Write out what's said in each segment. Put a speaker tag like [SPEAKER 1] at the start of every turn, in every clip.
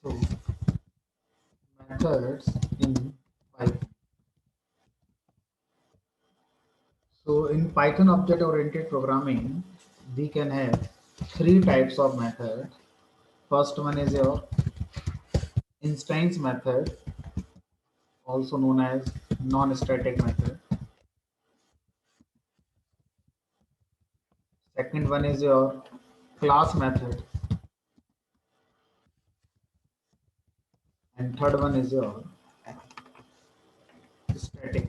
[SPEAKER 1] So methods in Python. So in Python object-oriented programming, we can have three types of method. First one is your instance method, also known as non-static method. Second one is your class method, and third one is your static.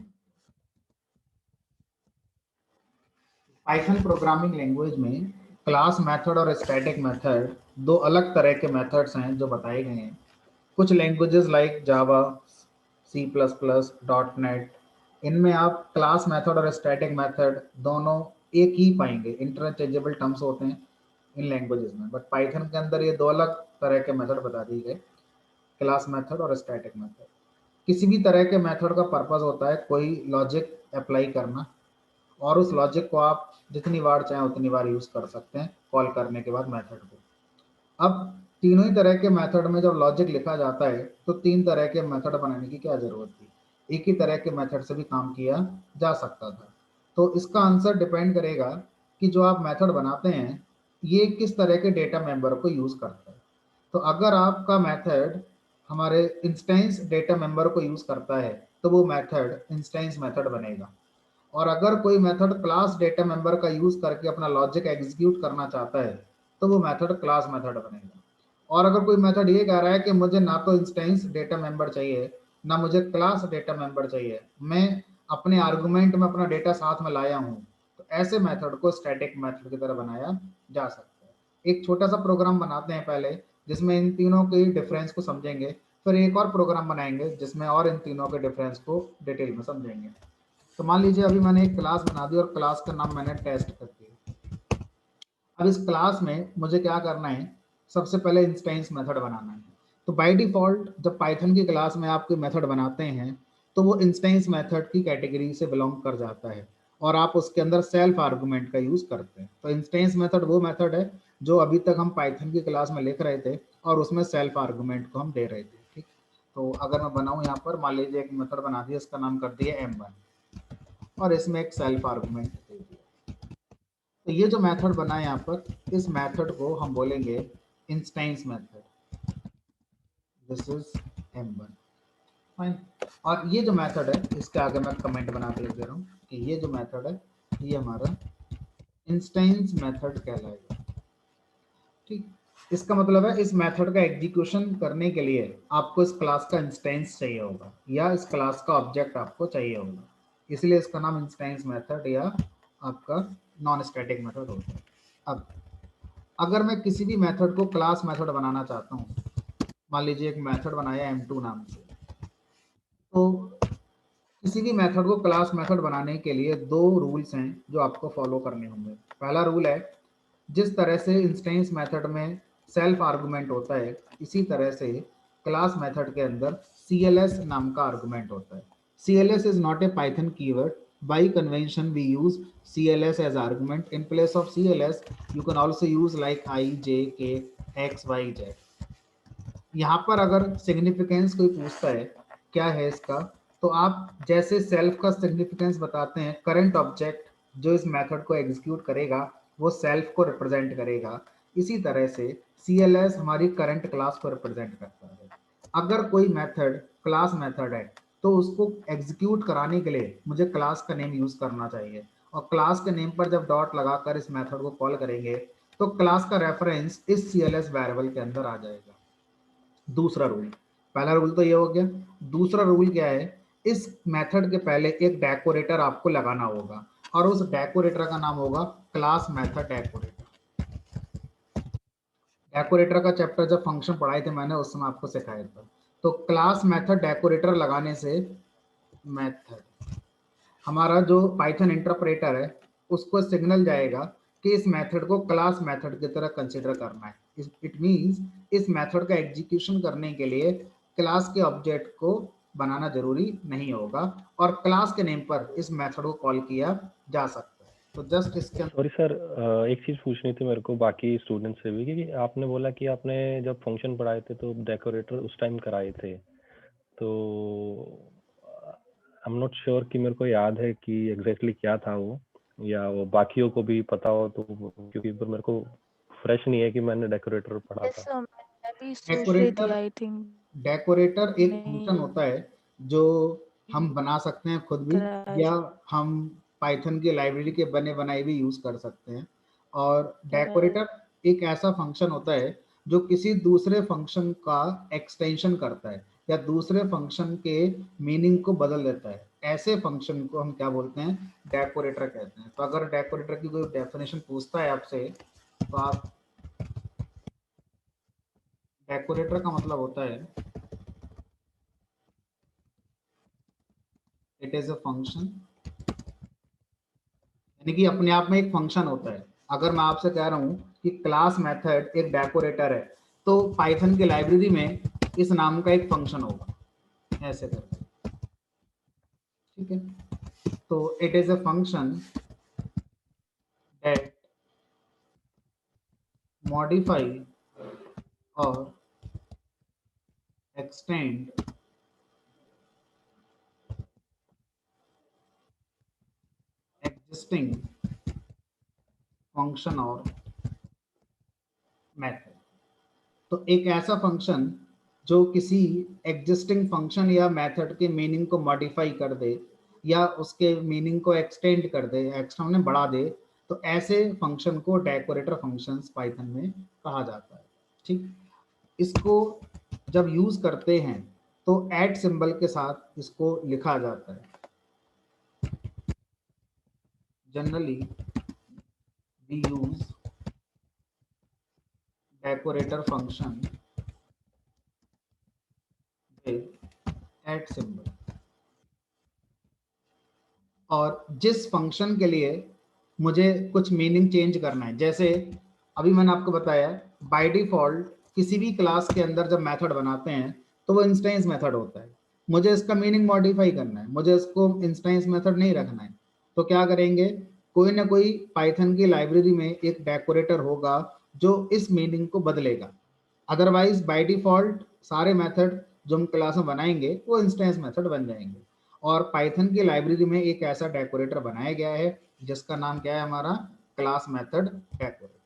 [SPEAKER 1] Python programming language में class method और static method दो अलग तरह के methods हैं जो बताए गए हैं। कुछ languages like Java, C plus plus, dot net, इनमें आप क्लास मेथड और स्टैटिक मेथड दोनों एक ही पाएंगे, इंटरचेंजेबल टर्म्स होते हैं इन लैंग्वेजेस में। बट पाइथन के अंदर ये दो अलग तरह के मेथड बता दिए गए, क्लास मेथड और स्टैटिक मेथड। किसी भी तरह के मेथड का पर्पस होता है कोई लॉजिक अप्लाई करना, और उस लॉजिक को आप जितनी बार चाहें उतनी बार यूज कर सकते हैं कॉल करने के बाद मेथड को। अब तीनों ही तरह के मेथड में जब लॉजिक लिखा जाता है तो तीन तरह के मेथड बनाने की क्या जरूरत थी, एक ही तरह के मेथड से भी काम किया जा सकता था। तो इसका आंसर डिपेंड करेगा कि जो आप मेथड बनाते हैं ये किस तरह के डेटा मेंबर को यूज करता है। तो अगर आपका मेथड हमारे इंस्टेंस डेटा मेंबर को यूज करता है तो वो मेथड इंस्टेंस मेथड बनेगा। और अगर कोई मेथड क्लास डेटा मेंबर का यूज करके अपना लॉजिक एग्जीक्यूट करना चाहता है तो वो मेथड क्लास मेथड बनेगा। और अगर कोई मेथड ये कह रहा है कि मुझे ना तो इंस्टेंस डेटा मेंबर चाहिए ना मुझे क्लास डेटा मेंबर चाहिए, मैं अपने आर्गुमेंट में अपना डेटा साथ में लाया हूँ, तो ऐसे मेथड को स्टैटिक मेथड की तरह बनाया जा सकता है। एक छोटा सा प्रोग्राम बनाते हैं पहले जिसमें इन तीनों के डिफरेंस को समझेंगे, फिर एक और प्रोग्राम बनाएंगे जिसमें और इन तीनों के डिफरेंस को डिटेल में समझेंगे। तो मान लीजिए अभी मैंने एक क्लास बना दी और क्लास का नाम मैंने टेस्ट कर दिया। अब इस क्लास में मुझे क्या करना है, सबसे पहले इंस्टेंस मेथड बनाना है। तो बाय डिफॉल्ट जब पाइथन की क्लास में आप कोई मेथड बनाते हैं तो वो इंस्टेंस मेथड की कैटेगरी से बिलोंग कर जाता है और आप उसके अंदर सेल्फ आर्गुमेंट का यूज करते हैं। तो इंस्टेंस मेथड वो मेथड है जो अभी तक हम पाइथन की क्लास में लिख रहे थे और उसमें सेल्फ आर्गुमेंट को हम दे रहे थे। ठीक, तो अगर मैं बनाऊं यहाँ पर, मान लीजिए एक मेथड बना दिया, इसका नाम कर दिया M1 और इसमें एक सेल्फ आर्गुमेंट दे दिया। तो ये जो मेथड बना है यहाँ पर, इस मेथड को हम बोलेंगे instance method. This is M1, fine. और ये जो मेथड है इसके आगे मैं कमेंट बना के लिख दे रहा हूँ कि ये जो मेथड है ये हमारा इंस्टेंस मेथड कहलाएगा। ठीक, इसका मतलब है इस मेथड का एग्जीक्यूशन करने के लिए आपको इस क्लास का इंस्टेंस चाहिए होगा या इस क्लास का ऑब्जेक्ट आपको चाहिए होगा, इसलिए इसका नाम इंस्टेंस मेथड या आपका नॉन स्टैटिक मेथड होता है। अब अगर मैं किसी भी मेथड को क्लास मेथड बनाना चाहता हूँ, मान लीजिए एक मेथड बनाया M2 नाम से, तो किसी भी मेथड को क्लास मेथड बनाने के लिए दो रूल्स हैं जो आपको फॉलो करने होंगे। पहला रूल है, जिस तरह से इंस्टेंस मेथड में सेल्फ आर्गुमेंट होता है इसी तरह से क्लास मेथड के अंदर CLS नाम का आर्गुमेंट होता है। CLS is not a Python keyword. By convention we use CLS as argument. In place of CLS you can also use like I, J, K, X, Y, Z. यहाँ पर अगर significance कोई पूछता है क्या है इसका, तो आप जैसे सेल्फ का सिग्निफिकेंस बताते हैं, करंट ऑब्जेक्ट जो इस मेथड को एग्जीक्यूट करेगा वो सेल्फ को रिप्रेजेंट करेगा, इसी तरह से CLS हमारी करंट क्लास को रिप्रेजेंट करता है। अगर कोई मेथड क्लास मेथड है तो उसको एग्जीक्यूट कराने के लिए मुझे क्लास का नेम यूज करना चाहिए, और क्लास के नेम पर जब डॉट लगाकर इस मेथड को कॉल करेंगे तो क्लास का रेफरेंस इस CLS वेरिएबल के अंदर आ जाएगा। दूसरा रूल, पहला रूल तो ये हो गया। दूसरा रूल क्या है, इस मेथड के पहले एक डेकोरेटर आपको लगाना होगा और उस डेकोरेटर का नाम होगा क्लास मेथड डेकोरेटर। डेकोरेटर का चैप्टर जब फंक्शन पढ़ाए थे मैंने उस समय आपको सिखाया था। तो क्लास मेथड डेकोरेटर लगाने से मेथड हमारा जो पाइथन इंटरप्रेटर है उसको सिग्नल जाएगा कि इस मेथड को क्लास मेथड की तरह कंसिडर करना है। इट मींस इस मेथड का एग्जीक्यूशन करने के लिए क्लास के ऑब्जेक्ट को बनाना जरूरी नहीं होगा और क्लास के नेम पर इस मेथड को कॉल किया जा सकता है। तो जस्ट इसके
[SPEAKER 2] सॉरी सर, एक चीज़ पूछनी थी मेरे को बाकी स्टूडेंट से भी, कि आपने बोला कि आपने जब फंक्शन पढ़ाए थे तो डेकोरेटर उस टाइम कराए थे, तो आई एम नॉट श्योर कि मेरे को याद है कि एग्जैक्टली क्या था वो, या वो बाकियों को भी पता हो तो, क्योंकि पर मेरे को फ्रेश नहीं है कि मैंने डेकोरेटर पढ़ा
[SPEAKER 3] यस
[SPEAKER 2] था।
[SPEAKER 3] सर, मैं भी सोच रही थी,
[SPEAKER 1] डेकोरेटर
[SPEAKER 3] आई थिंक
[SPEAKER 1] डेकोरेटर एक फंक्शन
[SPEAKER 3] नहीं
[SPEAKER 1] होता है जो हम बना सकते हैं खुद भी,
[SPEAKER 3] कराया
[SPEAKER 1] या हम पाइथन की लाइब्रेरी के बने बनाए भी यूज कर सकते हैं। और
[SPEAKER 3] कराया
[SPEAKER 1] डेकोरेटर एक ऐसा फंक्शन होता है जो किसी दूसरे फंक्शन का एक्सटेंशन करता है या दूसरे फंक्शन के मीनिंग को बदल देता है। ऐसे फंक्शन को हम क्या बोलते हैं, डेकोरेटर कहते हैं। तो अगर डेकोरेटर की कोई डेफिनेशन पूछता है आपसे, तो आप, डेकोरेटर का मतलब होता है इट इज अ फंक्शन, यानी कि अपने आप में एक फंक्शन होता है। अगर मैं आपसे कह रहा हूं कि क्लास मेथड एक डेकोरेटर है, तो पाइथन की लाइब्रेरी में इस नाम का एक फंक्शन होगा, ऐसे करके। ठीक है, तो it is a function that modify और एक्सटेंड existing फंक्शन और मेथड। तो एक ऐसा फंक्शन जो किसी एग्जिस्टिंग फंक्शन या मेथड के मीनिंग को मॉडिफाई कर दे या उसके मीनिंग को एक्सटेंड कर दे, एक्स्ट्रा में बढ़ा दे, तो ऐसे फंक्शन को डेकोरेटर फंक्शंस पाइथन में कहा जाता है। ठीक, इसको जब यूज करते हैं तो ऐट सिंबल के साथ इसको लिखा जाता है। Generally we use decorator function with at symbol. और जिस फंक्शन के लिए मुझे कुछ मीनिंग चेंज करना है, जैसे अभी मैंने आपको बताया बाय डिफॉल्ट किसी भी क्लास के अंदर जब मेथड बनाते हैं तो वो इंस्टेंस मेथड होता है। मुझे इसका मीनिंग मॉडिफाई करना है, मुझे इसको इंस्टेंस मेथड नहीं रखना है, तो क्या करेंगे, कोई ना कोई पाइथन की लाइब्रेरी में एक डेकोरेटर होगा जो इस मीनिंग को बदलेगा। अदरवाइज बाय डिफॉल्ट सारे मेथड जो हम क्लास में बनाएंगे वो इंस्टेंस मेथड बन जाएंगे। और पाइथन की लाइब्रेरी में एक ऐसा डेकोरेटर बनाया गया है जिसका नाम क्या है, हमारा क्लास मेथड डेकोरेटर।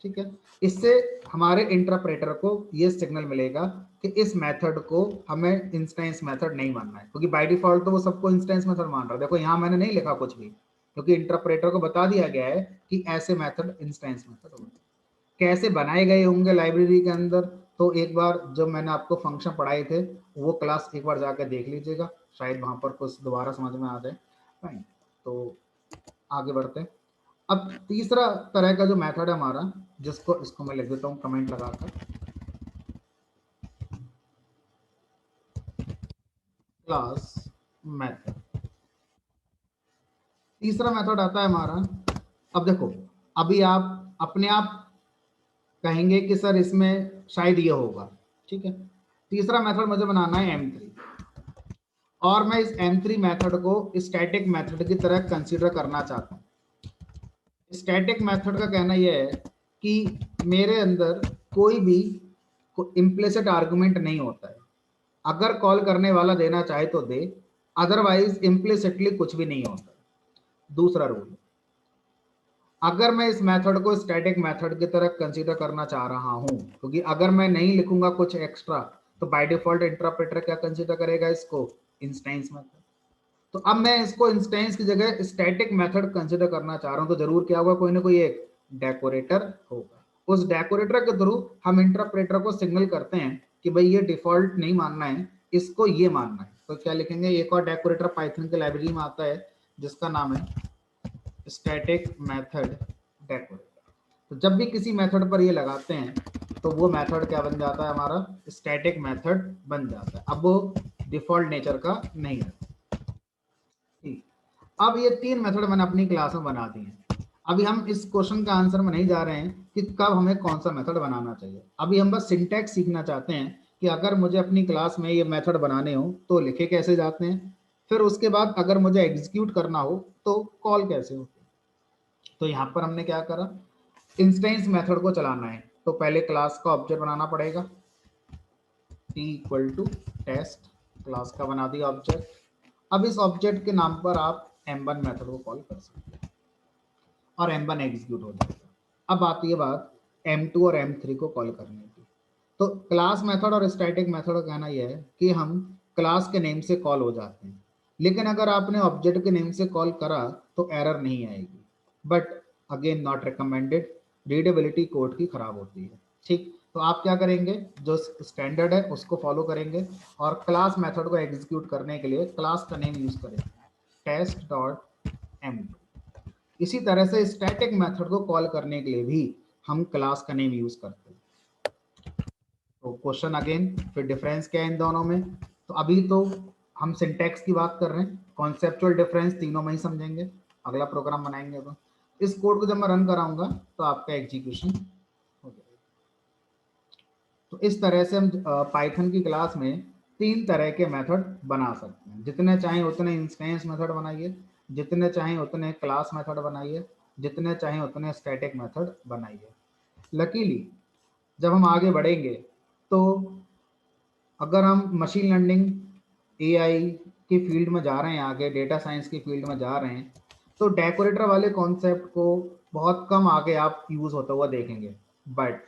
[SPEAKER 1] ठीक है, इससे हमारे इंटरप्रेटर को ये सिग्नल मिलेगा कि इस मेथड को हमें इंस्टेंस मेथड नहीं मानना है, क्योंकि बाय डिफॉल्ट तो वो सबको इंस्टेंस मेथड मान रहा है। देखो यहाँ मैंने नहीं लिखा कुछ भी, क्योंकि इंटरप्रेटर को बता दिया गया है कि ऐसे मेथड इंस्टेंस मेथड होंगे। कैसे बनाए गए होंगे लाइब्रेरी के अंदर, तो एक बार जब मैंने आपको फंक्शन पढ़ाए थे वो क्लास एक बार जाकर देख लीजिएगा, शायद वहां पर कुछ दोबारा समझ में आ जाए। फाइन, तो आगे बढ़ते हैं। अब तीसरा तरह का जो मेथड है हमारा, जिसको इसको मैं लिख देता हूँ कमेंट लगाकर, क्लास मेथड। तीसरा मेथड आता है हमारा, अब देखो, अभी आप अपने आप कहेंगे कि सर इसमें शायद ये होगा। ठीक है, तीसरा मेथड मुझे बनाना है M3, और मैं इस M3 मेथड को स्टैटिक मेथड की तरह कंसीडर करना चाहता हूँ। स्टैटिक मेथड का कहना यह है कि मेरे अंदर कोई भी इम्प्लिसिट आर्गुमेंट नहीं होता है। अगर कॉल करने वाला देना चाहे तो दे, अदरवाइज इम्प्लिसिटली कुछ भी नहीं होता। दूसरा रूल, अगर मैं इस मेथड को स्टैटिक मेथड की तरह कंसीडर करना चाह रहा हूं, क्योंकि अगर मैं नहीं लिखूंगा कुछ एक्स्ट्रा तो बाय डिफॉल्ट इंटरप्रेटर क्या कंसीडर करेगा, इसको इंस्टेंस मेथड। तो अब मैं इसको इंस्टेंस की जगह स्टैटिक मेथड कंसीडर करना चाह रहा हूं, तो जरूर क्या होगा, कोई ना कोई एक डेकोरेटर होगा। उस डेकोरेटर के थ्रू हम इंटरप्रेटर को सिग्नल करते हैं कि भाई ये डिफॉल्ट नहीं मानना है, इसको ये मानना है। तो क्या लिखेंगे, एक और डेकोरेटर पाइथन की लाइब्रेरी में आता है जिसका नाम है स्टैटिक मेथड डेकोरेटर। तो जब भी किसी मेथड पर ये लगाते हैं तो वो मेथड क्या बन जाता है, हमारा स्टैटिक मेथड बन जाता है। अब वो डिफॉल्ट नेचर का नहीं है। ठीक, अब ये तीन मेथड मैंने अपनी क्लास में बना दी हैं। अभी हम इस क्वेश्चन का आंसर में नहीं जा रहे हैं कि कब हमें कौन सा मेथड बनाना चाहिए। अभी हम बस सिंटैक्स सीखना चाहते हैं कि अगर मुझे अपनी क्लास में ये मेथड बनाने हो तो लिखे कैसे जाते हैं, फिर उसके बाद अगर मुझे एग्जीक्यूट करना हो तो कॉल कैसे होते हैं। तो यहाँ पर हमने क्या करा, इंस्टेंस मेथड को चलाना है तो पहले क्लास का ऑब्जेक्ट बनाना पड़ेगा, t equal to test, class का बना दिया ऑब्जेक्ट। अब इस ऑब्जेक्ट के नाम पर आप m1 मेथड को कॉल कर सकते हैं और m1 एग्जीक्यूट हो जाएगा। अब आती है बात m2 और m3 को कॉल करने की। तो क्लास मेथड और स्टैटिक मेथड का कहना यह है कि हम क्लास के नेम से कॉल हो जाते हैं, लेकिन अगर आपने ऑब्जेक्ट के नेम से कॉल करा तो एरर नहीं आएगी, but again not recommended, readability code की खराब होती है। ठीक, तो आप क्या करेंगे, जो स्टैंडर्ड है उसको फॉलो करेंगे और क्लास मेथड को एग्जीक्यूट करने के लिए क्लास का नेम यूज करेंगे, टेस्ट डॉट m2। इसी तरह से स्टैटिक मेथड को कॉल करने के लिए भी हम क्लास का नेम यूज करते हैं। तो क्वेश्चन अगेन, फिर डिफरेंस क्या है इन दोनों में? तो अभी तो हम सिंटैक्स की बात कर रहे हैं, कॉन्सेप्चुअल डिफरेंस तीनों में ही समझेंगे, अगला प्रोग्राम बनाएंगे। तो इस कोड को जब मैं रन कराऊंगा तो आपका एग्जीक्यूशन हो जाएगा। तो इस तरह से हम पाइथन की क्लास में 3 तरह के मेथड बना सकते हैं, जितने चाहें उतने इंस्टेंस मेथड बनाइए, जितने चाहें उतने क्लास मेथड बनाइए, जितने चाहें उतने स्टैटिक मेथड बनाइए। लकीली जब हम आगे बढ़ेंगे तो अगर हम मशीन लर्निंग, एआई की फील्ड में जा रहे हैं, आगे डेटा साइंस की फील्ड में जा रहे हैं, तो डेकोरेटर वाले कॉन्सेप्ट को बहुत कम आगे आप यूज होता हुआ देखेंगे। बट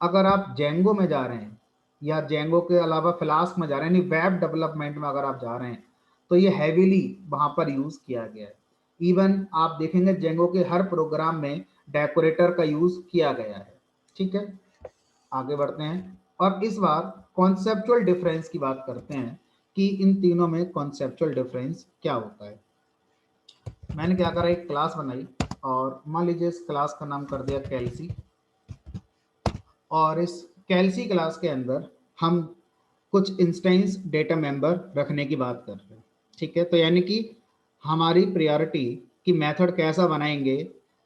[SPEAKER 1] अगर आप जेंगो में जा रहे हैं या जेंगो के अलावा फ्लास्क में जा रहे हैं, यानी वेब डेवलपमेंट में अगर आप जा रहे हैं, तो ये हैवीली वहाँ पर यूज किया गया है। इवन आप देखेंगे जेंगो के हर प्रोग्राम में डेकोरेटर का यूज किया गया है। ठीक है, आगे बढ़ते हैं और इस बार कॉन्सेप्चुअल डिफरेंस की बात करते हैं कि इन तीनों में कॉन्सेप्चुअल डिफरेंस क्या होता है। मैंने क्या करा, एक क्लास बनाई और मान लीजिए इस क्लास का नाम कर दिया कैल्सी, और इस कैल्सी क्लास के अंदर हम कुछ इंस्टेंस डेटा मेंबर रखने की बात कर रहे हैं। ठीक है, तो यानी कि हमारी प्रायोरिटी कि मेथड कैसा बनाएंगे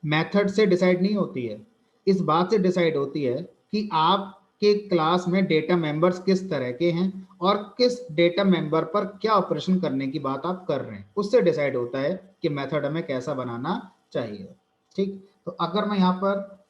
[SPEAKER 1] मेथड से डिसाइड नहीं होती है, इस बात से डिसाइड होती है कि आपके क्लास में डेटा मेंबर्स किस तरह के हैं और किस डेटा मेंबर पर क्या ऑपरेशन करने की बात आप कर रहे हैं, उससे डिसाइड होता है कि मेथड हमें कैसा बनाना चाहिए। ठीक, तो अगर मैं यहाँ पर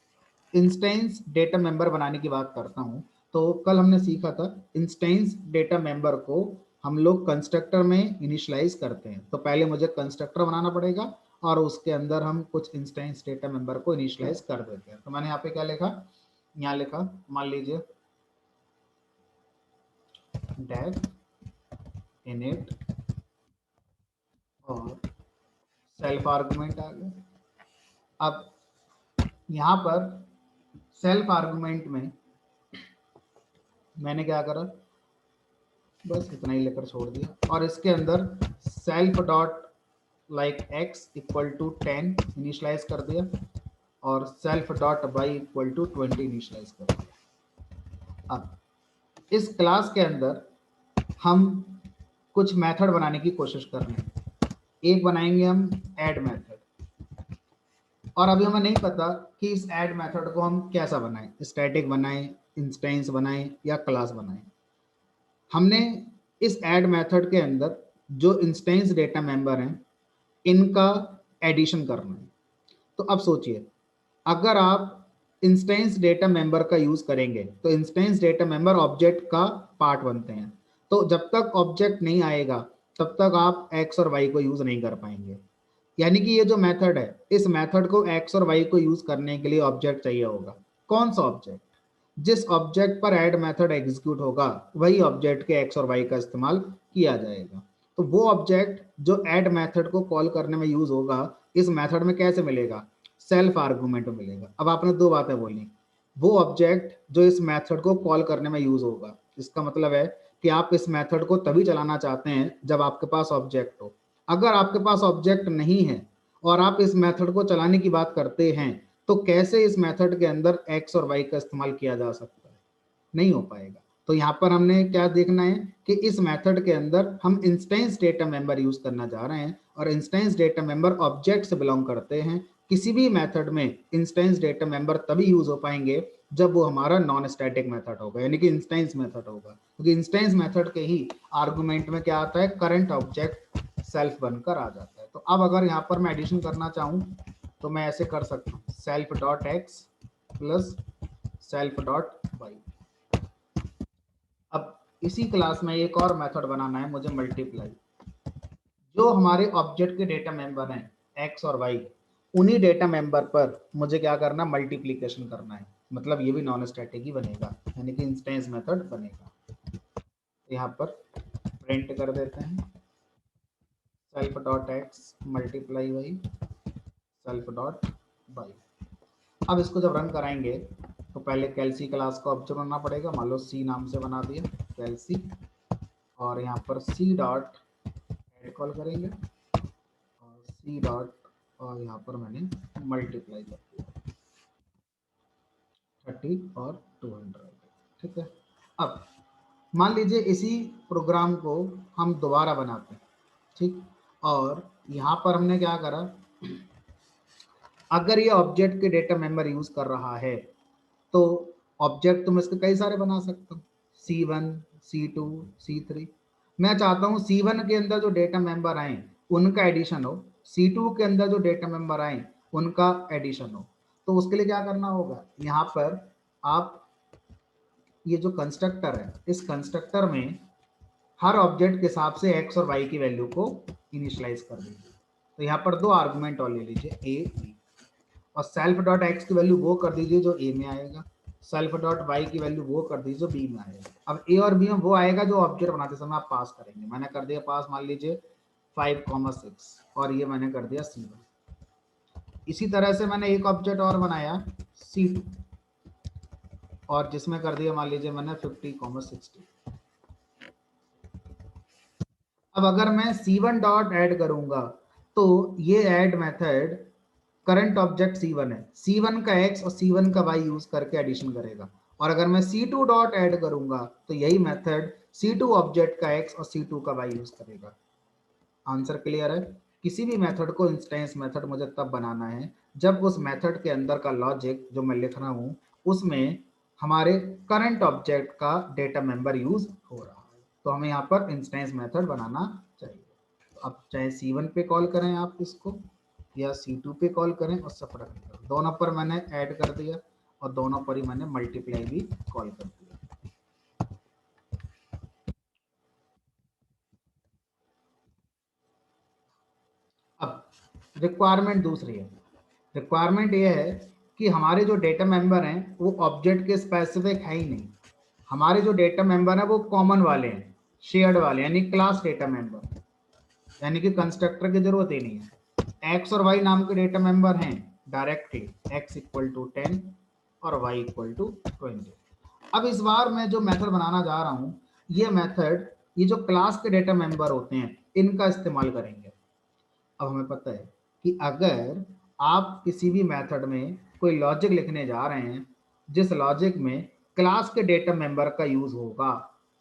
[SPEAKER 1] इंस्टेंस डेटा मेंबर बनाने की बात करता हूँ, तो कल हमने सीखा था इंस्टेंस डेटा मेंबर को हम लोग कंस्ट्रक्टर में इनिशियलाइज करते हैं। तो पहले मुझे कंस्ट्रक्टर बनाना पड़ेगा और उसके अंदर हम कुछ इंस्टेंस डेटा मेंबर को इनिशियलाइज कर देते हैं। तो मैंने यहाँ पे क्या लिखा, यहाँ लिखा मान लीजिए डेव इनिट और सेल्फ आर्गुमेंट आ गया। अब यहाँ पर सेल्फ आर्गुमेंट में मैंने क्या करा, बस इतना ही लेकर छोड़ दिया और इसके अंदर self dot like x equal to 10 initialize कर दिया और self dot y equal to 20 initialize कर दिया। अब इस क्लास के अंदर हम कुछ मेथड बनाने की कोशिश कर रहे हैं। एक बनाएंगे हम ऐड मेथड, और अभी हमें नहीं पता कि इस ऐड मेथड को हम कैसा बनाएं, स्टैटिक बनाएं, इंस्टेंस बनाएं या क्लास बनाएं। हमने इस ऐड मेथड के अंदर जो इंस्टेंस डेटा मेंबर हैं इनका एडिशन करना है। तो अब सोचिए, अगर आप इंस्टेंस डेटा मेंबर का यूज करेंगे तो इंस्टेंस डेटा मेंबर ऑब्जेक्ट का पार्ट बनते हैं, तो जब तक ऑब्जेक्ट नहीं आएगा तब तक आप एक्स और वाई को यूज नहीं कर पाएंगे। यानी कि ये जो मेथड है, इस मेथड को एक्स और वाई को यूज करने के लिए ऑब्जेक्ट चाहिए होगा। कौन सा ऑब्जेक्ट? जिस ऑब्जेक्ट पर ऐड मेथड एग्जीक्यूट होगा वही ऑब्जेक्ट के एक्स और वाई का इस्तेमाल किया जाएगा। तो वो ऑब्जेक्ट जो ऐड मेथड को कॉल करने में यूज होगा इस मेथड में कैसे मिलेगा? सेल्फ आर्गुमेंट में मिलेगा। अब आपने दो बातें बोली, वो ऑब्जेक्ट जो इस मेथड को कॉल करने में यूज होगा, इसका मतलब है कि आप इस मेथड को तभी चलाना चाहते हैं जब आपके पास ऑब्जेक्ट हो। अगर आपके पास ऑब्जेक्ट नहीं है और आप इस मेथड को चलाने की बात करते हैं तो कैसे इस मेथड के अंदर एक्स और वाई का इस्तेमाल किया जा सकता है? नहीं हो पाएगा। तो यहाँ पर हमने क्या देखना है कि इस मेथड के अंदर हम इंस्टेंस डेटा मेंबर यूज करना चाह रहे हैं और इंस्टेंस डेटा मेंबर ऑब्जेक्ट से बिलोंग करते हैं। किसी भी मेथड में इंस्टेंस डेटा मेंबर तभी यूज हो पाएंगे जब वो हमारा नॉन स्टैटिक मेथड होगा, यानी कि इंस्टेंस मेथड होगा, क्योंकि इंस्टेंस मेथड के ही आर्गुमेंट में क्या आता है, करंट ऑब्जेक्ट सेल्फ बनकर आ जाता है। तो अब अगर यहाँ पर मैं एडिशन करना चाहूँ तो मैं ऐसे कर सकता हूँ self dot x plus self dot y. अब इसी क्लास में एक और मेथड बनाना है मुझे, मल्टीप्लाई। जो हमारे ऑब्जेक्ट के डेटा मेंबर हैं एक्स और वाई, उन्हीं डेटा मेंबर पर मुझे क्या करना, मल्टीप्लीकेशन करना है। मतलब ये भी नॉन स्टैटिक ही बनेगा, यानी कि इंस्टेंस मेथड बनेगा। यहाँ पर प्रिंट कर देते हैं self dot x multiply y self dot y. अब इसको जब रन कराएंगे तो पहले कैलसी क्लास का ऑब्जेक्ट बनाना पड़ेगा। मान लो सी नाम से बना दिया कैलसी, और यहाँ पर सी डॉट ऐड कॉल करेंगे और सी डॉट, और यहाँ पर मैंने मल्टीप्लाई कर दिया 30 और 200। ठीक है। अब मान लीजिए इसी प्रोग्राम को हम दोबारा बनाते हैं, ठीक। और यहाँ पर हमने क्या करा, अगर ये ऑब्जेक्ट के डेटा मेंबर यूज कर रहा है तो ऑब्जेक्ट तो मैं इसके कई सारे बना सकता हूँ, C1 C2 C3। मैं चाहता हूँ C1 के अंदर जो डेटा मेंबर आए उनका एडिशन हो, C2 के अंदर जो डेटा मेंबर आए उनका एडिशन हो। तो उसके लिए क्या करना होगा, यहाँ पर आप ये जो कंस्ट्रक्टर है, इस कंस्ट्रक्टर में हर ऑब्जेक्ट के हिसाब से एक्स और वाई की वैल्यू को इनिशियलाइज कर दीजिए। तो यहाँ पर दो आर्गुमेंट और ले लीजिए ए बी, और सेल्फ डॉट एक्स की वैल्यू वो कर दीजिए जो ए में आएगा, सेल्फ डॉट वाई की वैल्यू वो कर दीजिए जो बी में आएगा। अब ए और बी में वो आएगा जो ऑब्जेक्ट बनाते समय आप पास करेंगे। मैंने कर दिया पास, मान लीजिए 5,6, और ये मैंने कर दिया C1। इसी तरह से मैंने एक ऑब्जेक्ट और बनाया C2, और जिसमें कर दिया मान लीजिए मैंने 50,60। अब अगर मैं C1 डॉट ऐड करूंगा तो ये add method current object C1 है, C1 का x और C1 का y यूज करके एडिशन करेगा। और अगर मैं C2 डॉट ऐड करूंगा तो यही मेथड C2 ऑब्जेक्ट का x और C2 का y यूज करेगा। आंसर क्लियर है। किसी भी मेथड को इंस्टेंस मेथड मुझे तब बनाना है जब उस मेथड के अंदर का लॉजिक जो मैं लिख रहा हूं उसमें हमारे करंट ऑब्जेक्ट का डेटा मेंबर यूज हो रहा है। तो हमें यहाँ पर इंस्टेंस मेथड बनाना चाहिए। तो अब चाहे C1 पे कॉल करें आप इसको या C2 पे कॉल करें, उससे फर्क नहीं पड़ता। दोनों पर मैंने ऐड कर दिया और दोनों पर ही मैंने मल्टीप्लाई भी कॉल कर दिया। अब रिक्वायरमेंट दूसरी है। रिक्वायरमेंट ये है कि हमारे जो डेटा मेंबर हैं वो ऑब्जेक्ट के स्पेसिफिक है ही नहीं। हमारे जो डेटा मेंबर हैं वो कॉमन वाले हैं, शेयर्ड वाले, यानी क्लास डेटा मेंबर, यानी कि कंस्ट्रक्टर की जरूरत ही नहीं है। एक्स और वाई नाम के डेटा मेंबर हैं डायरेक्टली, एक्स इक्वल टू 10 और वाई इक्वल टू 20। अब इस बार मैं जो मेथड बनाना जा रहा हूँ, ये मेथड ये जो क्लास के डेटा मेंबर होते हैं इनका इस्तेमाल करेंगे। अब हमें पता है कि अगर आप किसी भी मेथड में कोई लॉजिक लिखने जा रहे हैं जिस लॉजिक में क्लास के डेटा मेंबर का यूज होगा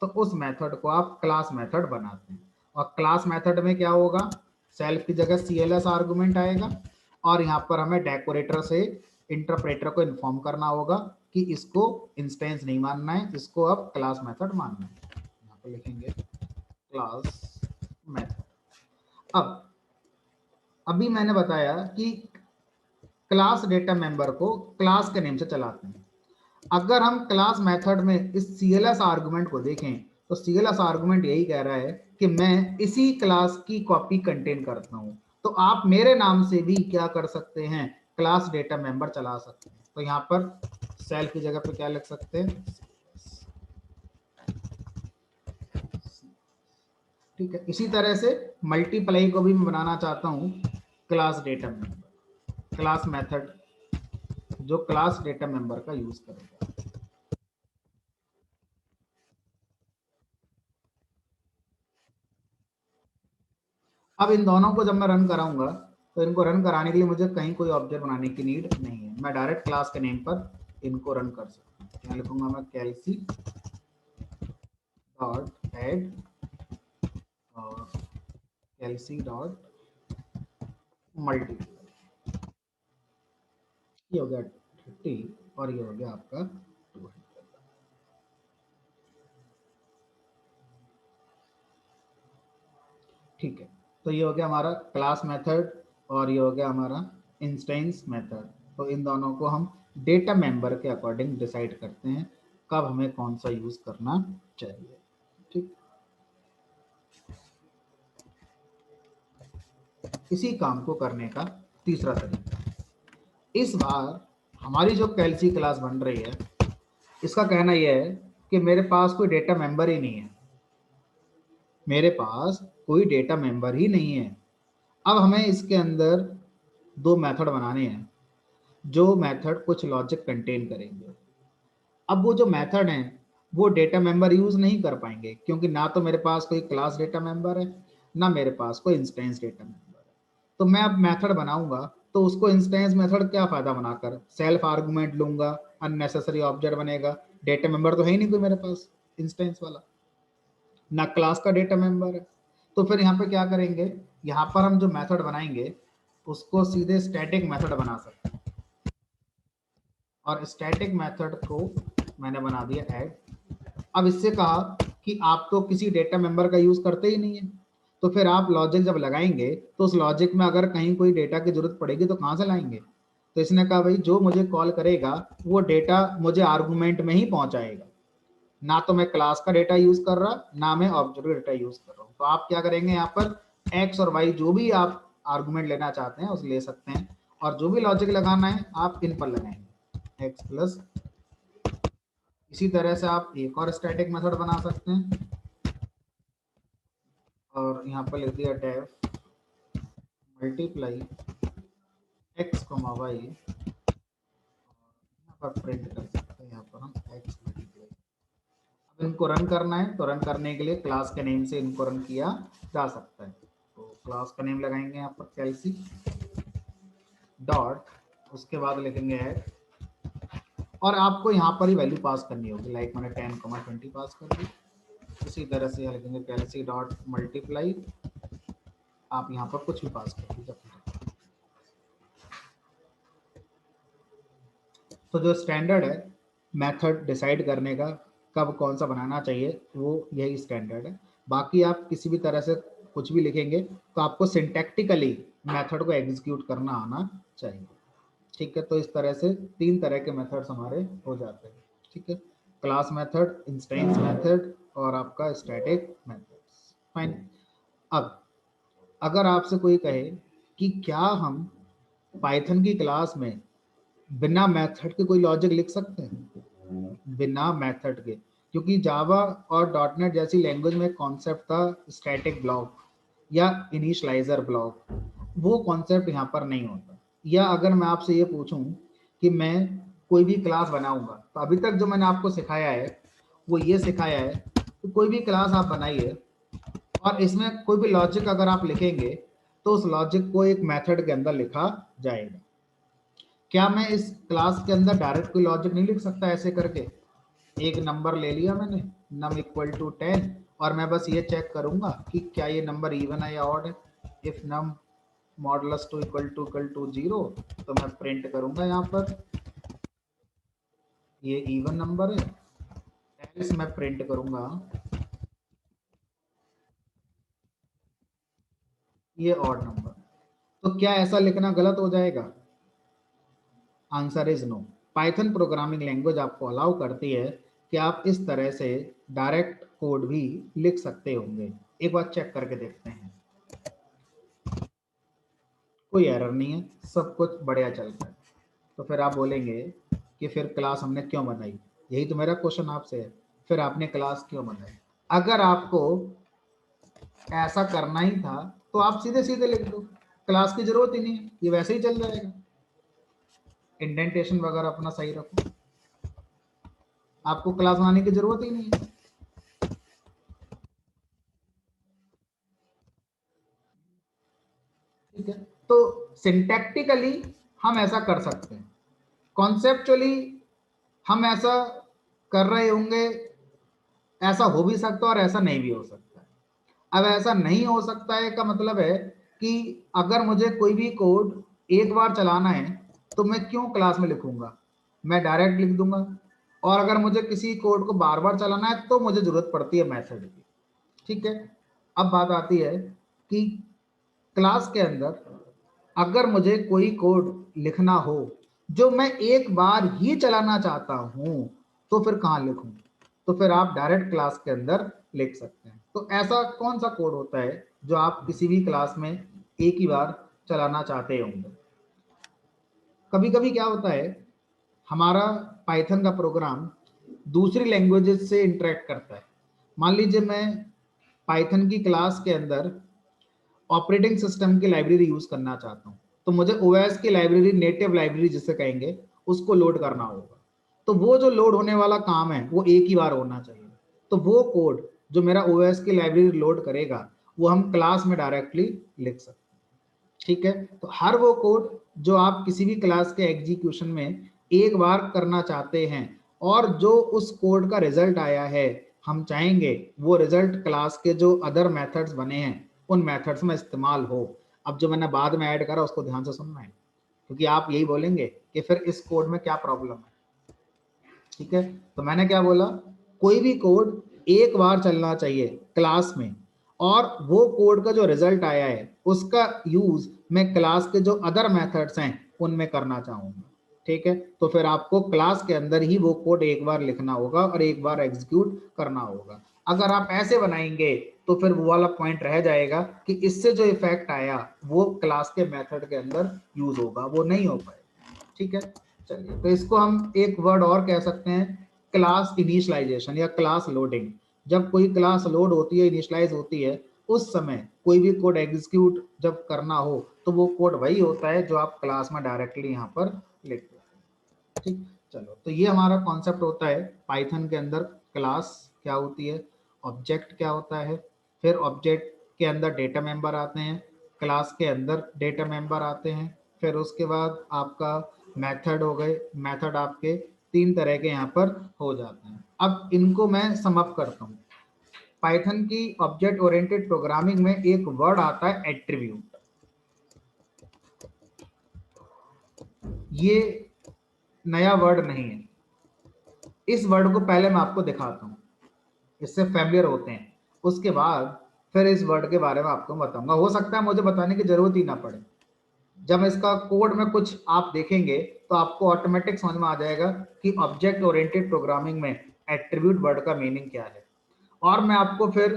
[SPEAKER 1] तो उस मेथड को आप क्लास मेथड बनाते हैं। और क्लास मेथड में क्या होगा, सेल्फ की जगह CLS आर्गुमेंट आएगा, और यहाँ पर हमें डेकोरेटर से इंटरप्रेटर को इन्फॉर्म करना होगा कि इसको इंस्टेंस नहीं मानना है, इसको अब क्लास मेथड मानना है। यहाँ पे लिखेंगे क्लास मेथड। अब अभी मैंने बताया कि क्लास डेटा मेंबर को क्लास के नेम से चलाते हैं। अगर हम क्लास मेथड में इस CLS आर्गुमेंट को देखें तो CLS आर्गुमेंट यही कह रहा है कि मैं इसी क्लास की कॉपी कंटेन करता हूं। तो आप मेरे नाम से भी क्या कर सकते हैं, क्लास डेटा मेंबर चला सकते हैं। तो यहाँ पर सेल की जगह पे क्या लिख सकते हैं, ठीक है। इसी तरह से मल्टीप्लाई को भी मैं बनाना चाहता हूँ class data member, class method जो क्लास डेटा मेंबर का यूज करेगा। अब इन दोनों को जब मैं रन कराऊंगा तो इनको रन कराने के लिए मुझे कहीं कोई ऑब्जेक्ट बनाने की नीड नहीं है, मैं डायरेक्ट क्लास के नेम पर इनको रन कर सकता हूँ। क्या लिखूंगा मैं, कैलसी डॉट एड और कैलसी डॉट मल्टीप्लाई, ये हो गया 30 और ये हो गया आपका 200। ठीक है, तो ये हो गया हमारा क्लास मेथड और ये हो गया हमारा इंस्टेंस मेथड। तो इन दोनों को हम डेटा मेंबर के अकॉर्डिंग डिसाइड करते हैं कब हमें कौन सा यूज करना चाहिए। ठीक, इसी काम को करने का तीसरा तरीका, इस बार हमारी जो कैलसी क्लास बन रही है इसका कहना यह है कि मेरे पास कोई डेटा मेंबर ही नहीं है, मेरे पास कोई डेटा मेंबर ही नहीं है। अब हमें इसके अंदर दो मेथड बनाने हैं जो मेथड कुछ लॉजिक कंटेन करेंगे। अब वो जो मेथड हैं वो डेटा मेंबर यूज नहीं कर पाएंगे क्योंकि ना तो मेरे पास कोई क्लास डेटा मेंबर है ना मेरे पास कोई इंस्टेंस डेटा मेंबर है। तो मैं अब मेथड बनाऊंगा तो उसको इंस्टेंस मेथड क्या फायदा बनाकर सेल्फ आर्गुमेंट लूंगा, अननेसेसरी ऑब्जेक्ट बनेगा, डेटा मेंबर तो है ही नहीं कोई मेरे पास इंस्टेंस वाला, ना क्लास का डेटा मेंबर है। तो फिर यहाँ पे क्या करेंगे, यहाँ पर हम जो मेथड बनाएंगे उसको सीधे स्टैटिक मेथड बना सकते हैं। और स्टैटिक मेथड को मैंने बना दिया ऐड। अब इससे कहा कि आप तो किसी डेटा मेंबर का यूज करते ही नहीं है, तो फिर आप लॉजिक जब लगाएंगे तो उस लॉजिक में अगर कहीं कोई डेटा की जरूरत पड़ेगी तो कहाँ से लाएंगे। तो इसने कहा भाई जो मुझे कॉल करेगा वो डेटा मुझे आर्गुमेंट में ही पहुंचाएगा, ना तो मैं क्लास का डेटा यूज कर रहा ना मैं ऑब्जेक्ट का डेटा यूज कर रहा हूँ। तो आप क्या करेंगे, यहाँ पर एक्स और वाई जो भी आप आर्गुमेंट लेना चाहते हैं उसे ले सकते हैं और जो भी लॉजिक लगाना है आप इन पर लगाएंगे एक्स प्लस। इसी तरह से आप एक और स्टैटिक मेथड बना सकते हैं और यहाँ पर लिख दिया def multiply x comma y, यहाँ पर प्रिंट कर सकते हैं, यहाँ पर हम एक्स मल्टीप्लाई। अब इनको रन करना है तो रन करने के लिए क्लास के नेम से इनको रन किया जा सकता है। तो क्लास का नेम लगाएंगे यहाँ पर कैलसी डॉट, उसके बाद लिखेंगे ऐड और आपको यहाँ पर ही वैल्यू पास करनी होगी, लाइक मैंने 10,20 पास कर दी। इसी तरह से लिखेंगे कैलसी डॉट मल्टीप्लाई, आप यहाँ पर कुछ भी पास कर दीजिए। तो जो स्टैंडर्ड है मेथड डिसाइड करने का कब कौन सा बनाना चाहिए वो यही स्टैंडर्ड है। बाकी आप किसी भी तरह से कुछ भी लिखेंगे तो आपको सिंटैक्टिकली मेथड को एग्जीक्यूट करना आना चाहिए। ठीक है, तो इस तरह से तीन तरह के मेथड्स हमारे हो जाते हैं। ठीक है, क्लास मेथड, इंस्टेंस मेथड और आपका स्टैटिक मेथड। फाइन। अब अगर आपसे कोई कहे कि क्या हम पाइथन की क्लास में बिना मेथड के कोई लॉजिक लिख सकते हैं, बिना मेथड के, क्योंकि जावा और डॉटनेट जैसी लैंग्वेज में कॉन्सेप्ट था स्टैटिक ब्लॉक या इनिशियलाइजर ब्लॉक, वो कॉन्सेप्ट यहाँ पर नहीं होता। या अगर मैं आपसे ये पूछूं कि मैं कोई भी क्लास बनाऊंगा तो अभी तक जो मैंने आपको सिखाया है वो ये सिखाया है कि कोई भी क्लास आप बनाइए और इसमें कोई भी लॉजिक अगर आप लिखेंगे तो उस लॉजिक को एक मेथड के अंदर लिखा जाएगा। क्या मैं इस क्लास के अंदर डायरेक्ट कोई लॉजिक नहीं लिख सकता ऐसे करके, एक नंबर ले लिया मैंने num इक्वल टू 10 और मैं बस ये चेक करूंगा कि क्या ये नंबर इवन है या ऑड है। If num modulus 2 equal to 0 तो मैं प्रिंट करूंगा यहाँ पर ये इवन नंबर है, एल्स मैं प्रिंट करूंगा ये ऑड नंबर। तो क्या ऐसा लिखना गलत हो जाएगा? Answer is no. Python programming language आपको अलाउ करती है कि आप इस तरह से डायरेक्ट कोड भी लिख सकते होंगे। एक बार चेक करके देखते हैं, कोई एरर नहीं है, सब कुछ बढ़िया चलता है। तो फिर आप बोलेंगे कि फिर क्लास हमने क्यों बनाई, यही तो मेरा क्वेश्चन आपसे है, फिर आपने क्लास क्यों बनाई? अगर आपको ऐसा करना ही था तो आप सीधे सीधे लिख दो, क्लास की जरूरत ही नहीं है, ये वैसे ही चल जाएगा। इंडेंटेशन वगैरह अपना सही रखो, आपको क्लास बनाने की जरूरत ही नहीं है। ठीक है, तो सिंटैक्टिकली हम ऐसा कर सकते हैं, कॉन्सेप्चुअली हम ऐसा कर रहे होंगे, ऐसा हो भी सकता है और ऐसा नहीं भी हो सकता है। अब ऐसा नहीं हो सकता है का मतलब है कि अगर मुझे कोई भी कोड एक बार चलाना है तो मैं क्यों क्लास में लिखूंगा, मैं डायरेक्ट लिख दूंगा। और अगर मुझे किसी कोड को बार बार चलाना है तो मुझे जरूरत पड़ती है मेथड की। ठीक है, अब बात आती है कि क्लास के अंदर अगर मुझे कोई कोड लिखना हो जो मैं एक बार ही चलाना चाहता हूं तो फिर कहां लिखूं? तो फिर आप डायरेक्ट क्लास के अंदर लिख सकते हैं। तो ऐसा कौन सा कोड होता है जो आप किसी भी क्लास में एक ही बार चलाना चाहते होंगे? कभी कभी क्या होता है, हमारा पाइथन का प्रोग्राम दूसरी लैंग्वेजेस से इंटरेक्ट करता है। मान लीजिए मैं पाइथन की क्लास के अंदर ऑपरेटिंग सिस्टम की लाइब्रेरी यूज करना चाहता हूँ, तो मुझे ओएस की लाइब्रेरी, नेटिव लाइब्रेरी जिसे कहेंगे, उसको लोड करना होगा। तो वो जो लोड होने वाला काम है वो एक ही बार होना चाहिए। तो वो कोड जो मेरा ओएस की लाइब्रेरी लोड करेगा वो हम क्लास में डायरेक्टली लिख सकते हैं। ठीक है, तो हर वो कोड जो आप किसी भी क्लास के एग्जीक्यूशन में एक बार करना चाहते हैं और जो उस कोड का रिजल्ट आया है, हम चाहेंगे वो रिजल्ट क्लास के जो अदर मेथड्स बने हैं उन मेथड्स में इस्तेमाल हो। अब जो मैंने बाद में ऐड करा उसको ध्यान से सुनना है, क्योंकि आप यही बोलेंगे कि फिर इस कोड में क्या प्रॉब्लम है। ठीक है, तो मैंने क्या बोला, कोई भी कोड एक बार चलना चाहिए क्लास में, और वो कोड का जो रिजल्ट आया है उसका यूज मैं क्लास के जो अदर मेथड्स हैं उनमें करना चाहूंगा। ठीक है, तो फिर आपको क्लास के अंदर ही वो कोड एक बार लिखना होगा और एक बार एग्जीक्यूट करना होगा। अगर आप ऐसे बनाएंगे तो फिर वो वाला पॉइंट रह जाएगा कि इससे जो इफेक्ट आया वो क्लास के मेथड के अंदर यूज होगा, वो नहीं हो पाएगा। ठीक है, चलिए, तो इसको हम एक वर्ड और कह सकते हैं, क्लास इनिशियलाइजेशन या क्लास लोडिंग। जब कोई क्लास लोड होती है, इनिशियलाइज होती है, उस समय कोई भी कोड एग्जीक्यूट जब करना हो तो वो कोड वही होता है जो आप क्लास में डायरेक्टली यहाँ पर लिख देते हैं। ठीक, चलो, तो ये हमारा कॉन्सेप्ट होता है पाइथन के अंदर। क्लास क्या होती है, ऑब्जेक्ट क्या होता है, फिर ऑब्जेक्ट के अंदर डेटा मेंबर आते हैं, क्लास के अंदर डेटा मेंबर आते हैं, फिर उसके बाद आपका मेथड हो गए। मेथड आपके तीन तरह के यहाँ पर हो जाते हैं। अब इनको मैं सम अप करता हूँ। पाइथन की ऑब्जेक्ट ओरिएंटेड प्रोग्रामिंग में एक वर्ड आता है एट्रीब्यूट। ये नया वर्ड नहीं है, इस वर्ड को पहले मैं आपको दिखाता हूँ, इससे फैमिलियर होते हैं, उसके बाद फिर इस वर्ड के बारे में आपको बताऊंगा। हो सकता है मुझे बताने की जरूरत ही ना पड़े। जब इसका कोड में कुछ आप देखेंगे तो आपको ऑटोमेटिक समझ में आ जाएगा कि ऑब्जेक्ट ओरिएंटेड प्रोग्रामिंग में एट्रीब्यूट वर्ड का मीनिंग क्या है। और मैं आपको फिर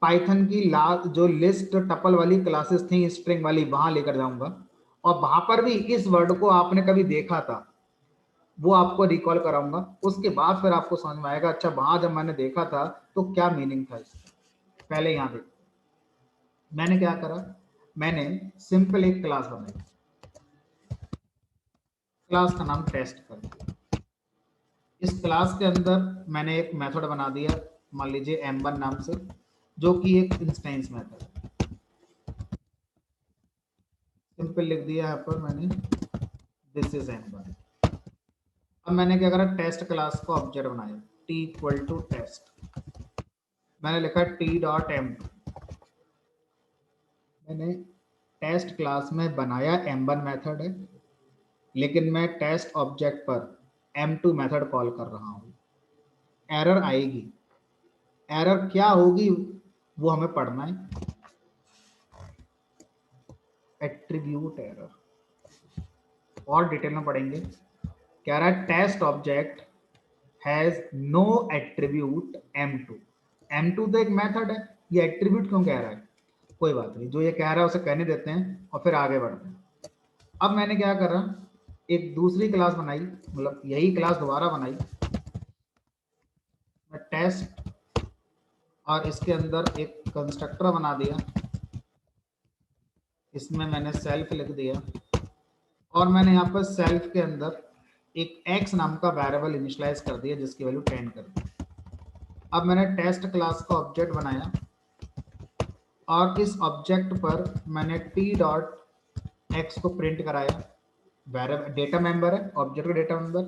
[SPEAKER 1] पाइथन की जो लिस्ट टपल वाली क्लासेस थी स्ट्रिंग वाली, वहां लेकर जाऊंगा, और वहां पर भी इस वर्ड को आपने कभी देखा था वो आपको रिकॉल कराऊंगा। उसके बाद फिर आपको समझ में आएगा, अच्छा वहां जब मैंने देखा था तो क्या मीनिंग था इसका। पहले यहाँ देखो, मैंने क्या करा, मैंने सिंपल एक क्लास बनाई, क्लास का नाम टेस्ट कर दिया। इस क्लास के अंदर मैंने एक मेथड बना दिया, मान लीजिए m1 नाम से, जो कि एक इंस्टेंस मेथड है। सिंपल लिख दिया यहाँ पर मैंने, दिस इज m1। अब मैंने क्या करा, टेस्ट क्लास को ऑब्जेक्ट बनाया, t इक्वल टू टेस्ट। मैंने लिखा t.m2। मैंने टेस्ट क्लास में बनाया m1 मेथड है, लेकिन मैं टेस्ट ऑब्जेक्ट पर m2 मेथड कॉल कर रहा हूँ। एरर आएगी, एरर क्या होगी वो हमें पढ़ना है, एट्रीब्यूट एरर, और डिटेल में पढ़ेंगे। कह रहा है test object has no attribute m2। m2 तो एक मेथड है, ये एट्रीब्यूट क्यों कह रहा है? कोई बात नहीं, जो ये कह रहा है उसे कहने देते हैं और फिर आगे बढ़ते हैं। अब मैंने क्या करा, एक दूसरी क्लास बनाई, मतलब यही क्लास दोबारा बनाई, मैं टेस्ट, और इसके अंदर एक कंस्ट्रक्टर बना दिया, इसमें मैंने सेल्फ लिख दिया, और मैंने यहाँ पर सेल्फ के अंदर एक x नाम का वेरिएबल इनिशियलाइज कर दिया जिसकी वैल्यू 10 कर दी। अब मैंने टेस्ट क्लास का ऑब्जेक्ट बनाया, और इस ऑब्जेक्ट पर मैंने t.x को प्रिंट कराया, वेरिएबल डेटा मेंबर है, ऑब्जेक्ट का डेटा मेंबर।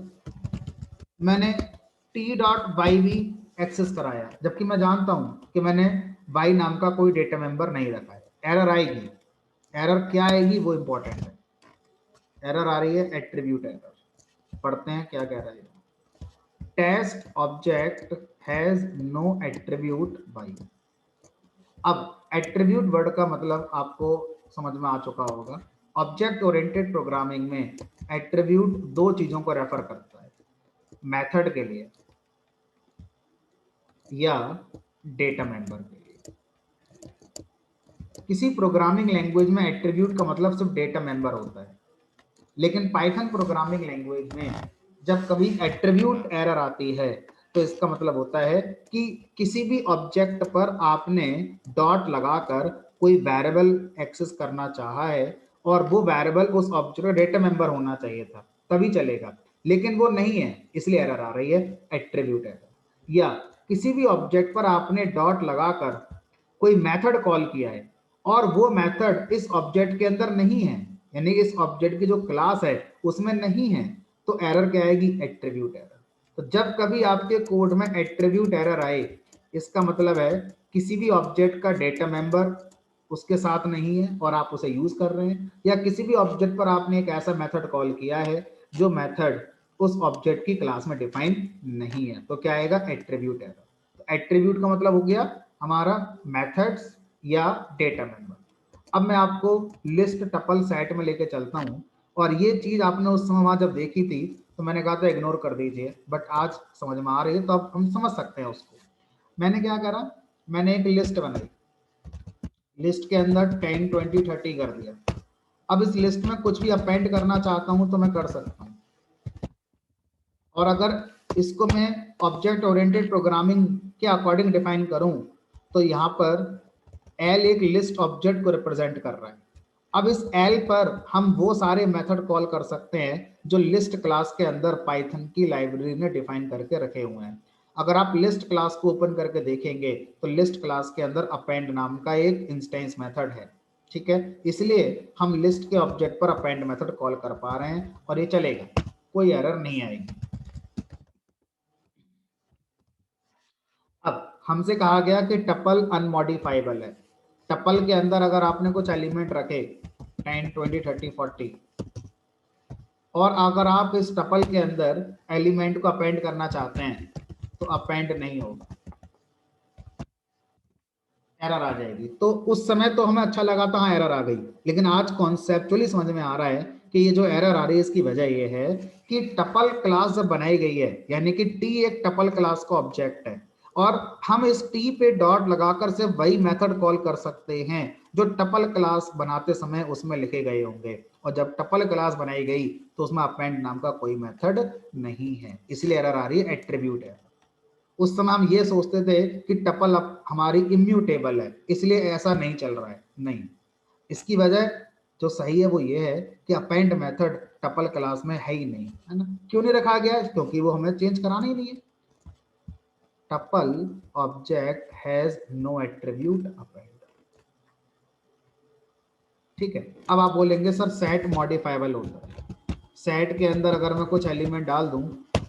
[SPEAKER 1] मैंने t.y भी एक्सेस कराया, जबकि मैं जानता हूं कि मैंने y नाम का कोई डेटा मेंबर नहीं रखा है। एरर आएगी, एरर क्या आएगी वो इंपॉर्टेंट है। एरर आ रही है एट्रीब्यूट एरर, पढ़ते हैं क्या कह रहा है। Test object has no attribute y। अब एट्रीब्यूट वर्ड का मतलब आपको समझ में आ चुका होगा, ऑब्जेक्ट ओरिएंटेड प्रोग्रामिंग में एट्रीब्यूट दो चीजों को रेफर करता है, मेथड के लिए या डेटा मेंबर के लिए। किसी प्रोग्रामिंग लैंग्वेज में एट्रीब्यूट का मतलब सिर्फ डेटा मेंबर होता है, लेकिन पाइथन प्रोग्रामिंग लैंग्वेज में जब कभी एट्रीब्यूट एरर आती है तो इसका मतलब होता है कि किसी भी ऑब्जेक्ट पर आपने डॉट लगाकर कोई वेरिएबल एक्सेस करना चाहा है और वो वेरिएबल उस ऑब्जेक्ट का डेटा मेंबर होना चाहिए था तभी चलेगा, लेकिन वो नहीं है इसलिए एरर आ रही है, एट्रीब्यूट एरर। या किसी भी ऑब्जेक्ट पर आपने डॉट लगाकर कोई मेथड कॉल किया है और वो मेथड इस ऑब्जेक्ट के अंदर नहीं है, यानी इस ऑब्जेक्ट की जो क्लास है उसमें नहीं है, तो एरर क्या आएगी, एट्रीब्यूट एरर। तो जब कभी आपके कोड में एट्रीब्यूट एरर आए इसका मतलब है किसी भी ऑब्जेक्ट का डेटा मेंबर उसके साथ नहीं है और आप उसे यूज कर रहे हैं, या किसी भी ऑब्जेक्ट पर आपने एक ऐसा मेथड कॉल किया है जो मेथड उस ऑब्जेक्ट की क्लास में डिफाइन नहीं है, तो क्या आएगा, एट्रीब्यूट एरर। तो एट्रीब्यूट का मतलब हो गया हमारा मेथड्स या डेटा मेंबर। अब मैं आपको लिस्ट टपल सेट में लेके चलता हूं, और ये चीज आपने उस समय वहां जब देखी थी तो मैंने कहा था इग्नोर कर दीजिए, बट आज समझ में आ रही है तो अब हम समझ सकते हैं उसको। मैंने क्या करा, मैंने एक लिस्ट बनाई, लिस्ट के अंदर 10 20 30 कर दिया। अब इस लिस्ट में कुछ भी अपेंड करना चाहता हूं तो मैं कर सकता हूं, और अगर इसको मैं ऑब्जेक्ट ओरिएंटेड प्रोग्रामिंग के अकॉर्डिंग डिफाइन करूं तो यहां पर एल एक लिस्ट ऑब्जेक्ट को रिप्रेजेंट कर रहा है। अब इस एल पर हम वो सारे मेथड कॉल कर सकते हैं जो लिस्ट क्लास के अंदर पाइथन की लाइब्रेरी ने डिफाइन करके रखे हुए हैं। अगर आप लिस्ट क्लास को ओपन करके देखेंगे तो लिस्ट क्लास के अंदर अपेंड नाम का एक इंस्टेंस मेथड है, ठीक है, इसलिए हम लिस्ट के ऑब्जेक्ट पर अपेंड मेथड कॉल कर पा रहे हैं और ये चलेगा, कोई एरर नहीं आएगी। अब हमसे कहा गया कि टपल अनमॉडिफाइबल है। टपल के अंदर अगर आपने कुछ एलिमेंट रखे 10 20 30 40 और अगर आप इस टपल के अंदर एलिमेंट को अपेंड करना चाहते हैं तो अपेंड नहीं होगा, एरर आ जाएगी। तो उस समय तो हमें अच्छा लगा था, हाँ एरर आ गई, लेकिन आज कॉन्सेप्चुअली समझ में आ रहा है कि ये जो एरर आ रही है इसकी वजह ये है कि टपल क्लास जब बनाई गई है, यानी कि टी एक टपल क्लास का ऑब्जेक्ट है और हम इस टी पे डॉट लगाकर सिर्फ वही मेथड कॉल कर सकते हैं जो टपल क्लास बनाते समय उसमें लिखे गए होंगे, और जब टपल क्लास बनाई गई तो उसमें अपेंड नाम का कोई मेथड नहीं है, इसलिए एरर आ रही है, एट्रीब्यूट एरर। उस समय हम ये सोचते थे कि टपल अब हमारी इम्यूटेबल है इसलिए ऐसा नहीं चल रहा है, नहीं, इसकी वजह जो सही है वो ये है कि अपेंड मेथड टपल क्लास में है ही नहीं, है ना। क्यों नहीं रखा गया, क्योंकि वो हमें चेंज कराना ही नहीं है। Tuple object has no attribute append, ठीक है। अब आप बोलेंगे सर सेट मॉडिफाइबल होता है, सेट के अंदर अगर मैं कुछ एलिमेंट डाल दूं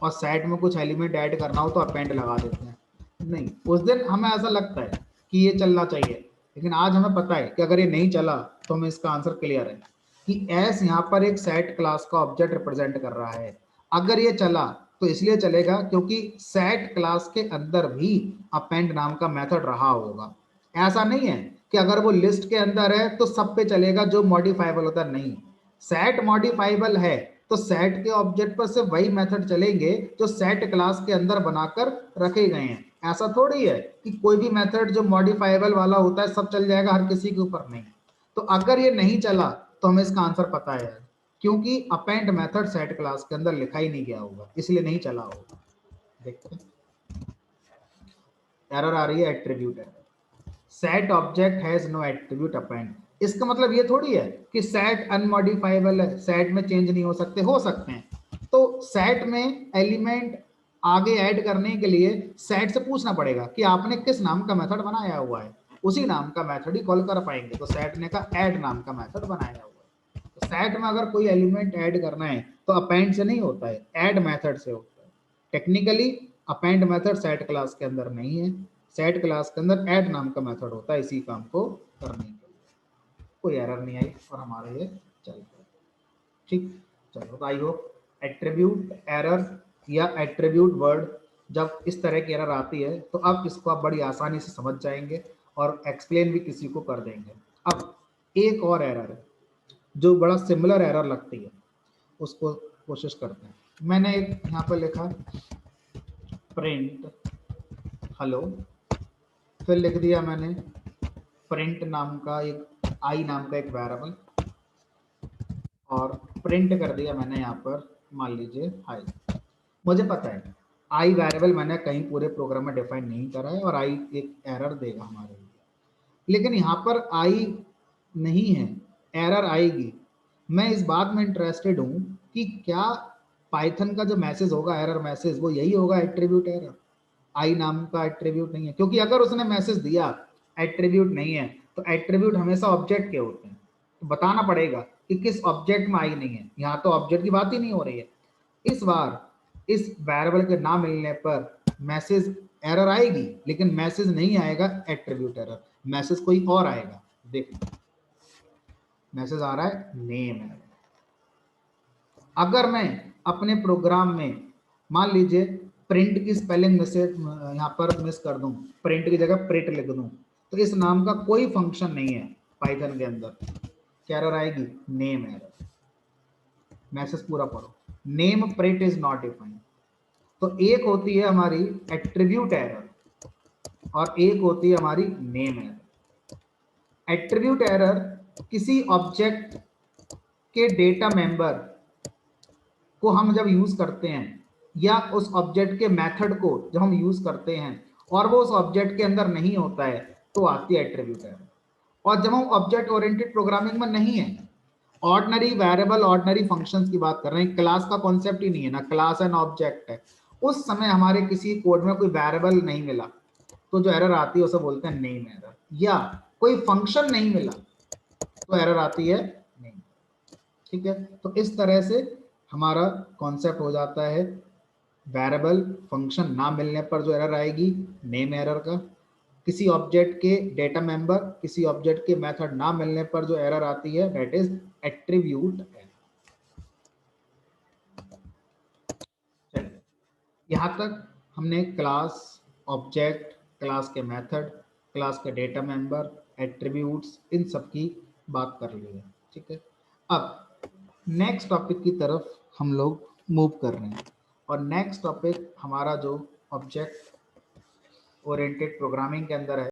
[SPEAKER 1] और सेट में कुछ एलिमेंट ऐड करना हो तो अपेंड लगा देते हैं, नहीं, उस दिन हमें ऐसा लगता है कि ये चलना चाहिए, लेकिन आज हमें पता है कि अगर ये नहीं चला तो हमें इसका आंसर क्लियर है कि एस यहाँ पर एक सेट क्लास का ऑब्जेक्ट रिप्रेजेंट कर रहा है। अगर ये चला तो इसलिए चलेगा क्योंकि सेट क्लास के अंदर भी अपेंड नाम का मेथड रहा होगा। ऐसा नहीं है कि अगर वो लिस्ट के अंदर है तो सब पे चलेगा जो मॉडिफाइबल होता है, नहीं, सेट मॉडिफाइबल है तो सेट के ऑब्जेक्ट पर सिर्फ वही मेथड चलेंगे जो सेट क्लास के अंदर बनाकर रखे गए हैं। ऐसा थोड़ी है कि कोई भी मेथड जो मॉडिफाइबल वाला होता है सब चल जाएगा हर किसी के ऊपर, नहीं। तो अगर ये नहीं चला तो हमें इसका आंसर पता है, क्योंकि अपेंड मेथड सेट क्लास के अंदर लिखा ही नहीं गया होगा, इसलिए नहीं चला होगा। देखते हैं, एरर आ रही है, attribute error, set object has no attribute append. इसका मतलब ये थोड़ी है कि सेट अनमॉडिफाइबल है, सेट में चेंज नहीं हो सकते, हो सकते हैं। तो सेट में एलिमेंट आगे ऐड करने के लिए सेट से पूछना पड़ेगा कि आपने किस नाम का मेथड बनाया हुआ है, उसी नाम का मेथड ही कॉल कर पाएंगे। तो सेट ने का ऐड नाम का मेथड बनाया हुआ है, तो सेट में अगर कोई एलिमेंट ऐड करना है तो अपेंड से नहीं होता है, ऐड मेथड से होता है। Technically append method set class के अंदर नहीं है, सेट क्लास के अंदर ऐड नाम का मेथड होता है इसी काम को करने के लिए। कोई एरर नहीं आई और हमारा ये चल गया, ठीक। चलो, आई होप एट्रीब्यूट एरर या एट्रीब्यूट वर्ड जब इस तरह की एरर आती है तो अब इसको आप बड़ी आसानी से समझ जाएंगे और एक्सप्लेन भी किसी को कर देंगे। अब एक और एरर है, जो बड़ा सिमिलर एरर लगती है उसको कोशिश करते हैं। मैंने एक यहाँ पर लिखा प्रिंट हेलो, फिर लिख दिया मैंने प्रिंट नाम का एक आई नाम का एक वेरिएबल, और प्रिंट कर दिया मैंने यहाँ पर मान लीजिए हाई। मुझे पता है आई वेरिएबल मैंने कहीं पूरे प्रोग्राम में डिफाइन नहीं करा है और आई एक एरर देगा हमारे लिए, लेकिन यहाँ पर आई नहीं है, एरर आएगी। मैं इस बात में इंटरेस्टेड हूँ कि क्या पाइथन का जो मैसेज होगा एरर मैसेज वो यही होगा एट्रीब्यूट एरर, आई नाम का एट्रीब्यूट नहीं है। क्योंकि अगर उसने मैसेज दिया एट्रीब्यूट नहीं है तो एट्रीब्यूट हमेशा ऑब्जेक्ट के होते हैं, तो बताना पड़ेगा कि किस ऑब्जेक्ट में आई नहीं है। यहाँ तो ऑब्जेक्ट की बात ही नहीं हो रही है। इस बार इस वेरिएबल के ना मिलने पर मैसेज एरर आएगी, लेकिन मैसेज नहीं आएगा एट्रीब्यूट एरर, मैसेज कोई और आएगा। देखो मैसेज आ रहा है नेम एरर। अगर मैं अपने प्रोग्राम में मान लीजिए प्रिंट की स्पेलिंग मैसेज यहाँ पर मिस कर दूं, प्रिंट की जगह प्रिंट लिख दूं, तो इस नाम का कोई फंक्शन नहीं है पाइथन के अंदर, क्या एरर आएगी? Name error. मैसेज पूरा पढ़ो, name print is not defined. तो एक होती है हमारी एट्रीब्यूट एरर और एक होती है हमारी नेम एरर। एट्रीब्यूट एरर किसी ऑब्जेक्ट के डेटा मेंबर को हम जब यूज करते हैं या उस ऑब्जेक्ट के मेथड को जब हम यूज करते हैं और वो उस ऑब्जेक्ट के अंदर नहीं होता है तो आती है एट्रीब्यूट एरर। और जब हम ऑब्जेक्ट ओरिएंटेड प्रोग्रामिंग में नहीं है, ऑर्डिनरी वेरिएबल ऑर्डिनरी फंक्शंस की बात कर रहे हैं, क्लास का कॉन्सेप्ट ही नहीं है ना, क्लास एंड ऑब्जेक्ट है, उस समय हमारे किसी कोड में कोई वेरिएबल नहीं मिला तो जो एरर आती है उसे बोलते हैं नेम एरर, या कोई फंक्शन नहीं मिला तो एरर आती है नेम। ठीक है, तो इस तरह से हमारा कॉन्सेप्ट हो जाता है वेरिएबल फंक्शन ना मिलने पर जो एरर आएगी नेम एरर का, किसी ऑब्जेक्ट के डेटा मेंबर किसी ऑब्जेक्ट के मेथड ना मिलने पर जो एरर आती है दैट इज एट्रीब्यूट एरर। यहां तक हमने क्लास, ऑब्जेक्ट, क्लास के मेथड, क्लास के डेटा मेंबर, एट्रीब्यूट्स, इन सब की बात कर ली है। ठीक है, अब नेक्स्ट टॉपिक की तरफ हम लोग मूव कर रहे हैं, और नेक्स्ट टॉपिक हमारा जो ऑब्जेक्ट ओरिएंटेड प्रोग्रामिंग के अंदर है